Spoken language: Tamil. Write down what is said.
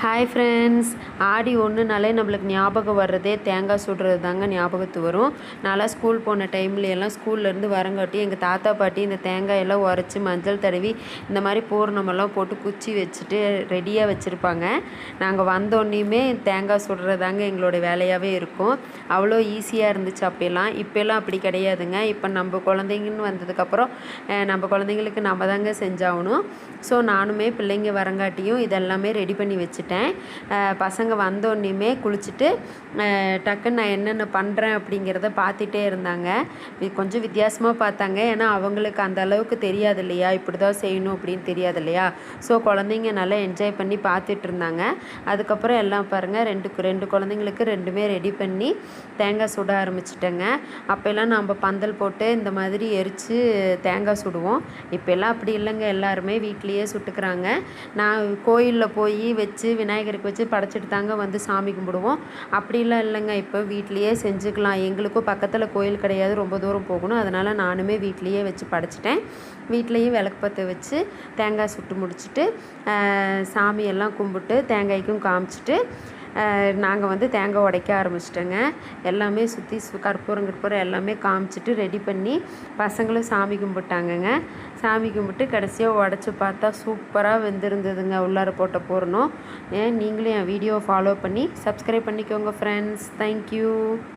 ஹாய் ஃப்ரெண்ட்ஸ், ஆடி ஒன்றுனாலே நம்மளுக்கு ஞாபகம் வர்றதே தேங்காய் சுடுறது தாங்க ஞாபகத்து வரும். நான்லாம் ஸ்கூல் போன டைம்லையெல்லாம் ஸ்கூல்லேருந்து வரங்காட்டி எங்கள் தாத்தா பாட்டி இந்த தேங்காயெல்லாம் உரைச்சி மஞ்சள் தடவி இந்த மாதிரி பூரணமெல்லாம் போட்டு குச்சி வச்சுட்டு ரெடியாக வச்சுருப்பாங்க. நாங்கள் வந்தோடனையுமே தேங்காய் சுடுறது தாங்க எங்களோட வேலையாகவே இருக்கும். அவ்வளோ ஈஸியாக இருந்துச்சு அப்போல்லாம். இப்போல்லாம் அப்படி கிடையாதுங்க. இப்போ நம்ம குழந்தைங்கன்னு வந்ததுக்கப்புறம் நம்ம குழந்தைங்களுக்கு நம்ம தாங்க செஞ்சாகணும். ஸோ நானுமே பிள்ளைங்க வரங்காட்டியும் இதெல்லாமே ரெடி பண்ணி வச்சுட்டேன். பசங்க வந்தோடனையுமே குளிச்சுட்டு டக்குன்னு நான் என்னென்ன பண்ணுறேன் அப்படிங்கிறத பார்த்துட்டே இருந்தாங்க. கொஞ்சம் வித்தியாசமாக பார்த்தாங்க. ஏன்னா அவங்களுக்கு அந்த அளவுக்கு தெரியாது இல்லையா, இப்படி தான் செய்யணும் அப்படின்னு தெரியாது இல்லையா. ஸோ குழந்தைங்க நல்லா என்ஜாய் பண்ணி பார்த்துட்டு இருந்தாங்க. அதுக்கப்புறம் எல்லாம் பாருங்கள், ரெண்டு குழந்தைங்களுக்கு ரெண்டுமே ரெடி பண்ணி தேங்காய் சுட ஆரம்பிச்சிட்டேங்க. அப்போல்லாம் நம்ம பந்தல் போட்டு இந்த மாதிரி எரித்து தேங்காய் சுடுவோம். இப்போல்லாம் அப்படி இல்லைங்க, எல்லாருமே வீட்லேயே சுட்டுக்கிறாங்க. நான் கோயிலில் போய் வச்சு விநாயகருக்கு வச்சு படைச்சிட்டு தாங்க வந்து சாமி கும்பிடுவோம். அப்படிலாம் இல்லைங்க, இப்போ வீட்லேயே செஞ்சுக்கலாம். எங்களுக்கும் பக்கத்தில் கோயில் கிடையாது, ரொம்ப தூரம் போகணும். அதனால் நானுமே வீட்லேயே வச்சு படைச்சிட்டேன். வீட்லேயும் விளக்கு பற்ற வச்சு தேங்காய் சுட்டு முடிச்சுட்டு சாமியெல்லாம் கும்பிட்டு தேங்காய்க்கும் காமிச்சிட்டு நாங்கள் வந்து தேங்காய் உடைக்க ஆரம்பிச்சிட்டோங்க. எல்லாமே சுற்றி கற்பூரம் எல்லாமே காமிச்சிட்டு ரெடி பண்ணி பசங்களும் சாமி கும்பிட்டாங்கங்க. சாமி கும்பிட்டு கடைசியாக உடச்சி பார்த்தா சூப்பராக வெந்திருந்ததுங்க உள்ளார போட்ட பூரணம். நீங்களும் என் வீடியோ ஃபாலோ பண்ணி சப்ஸ்கிரைப் பண்ணிக்கோங்க ஃப்ரெண்ட்ஸ். தேங்க்யூ.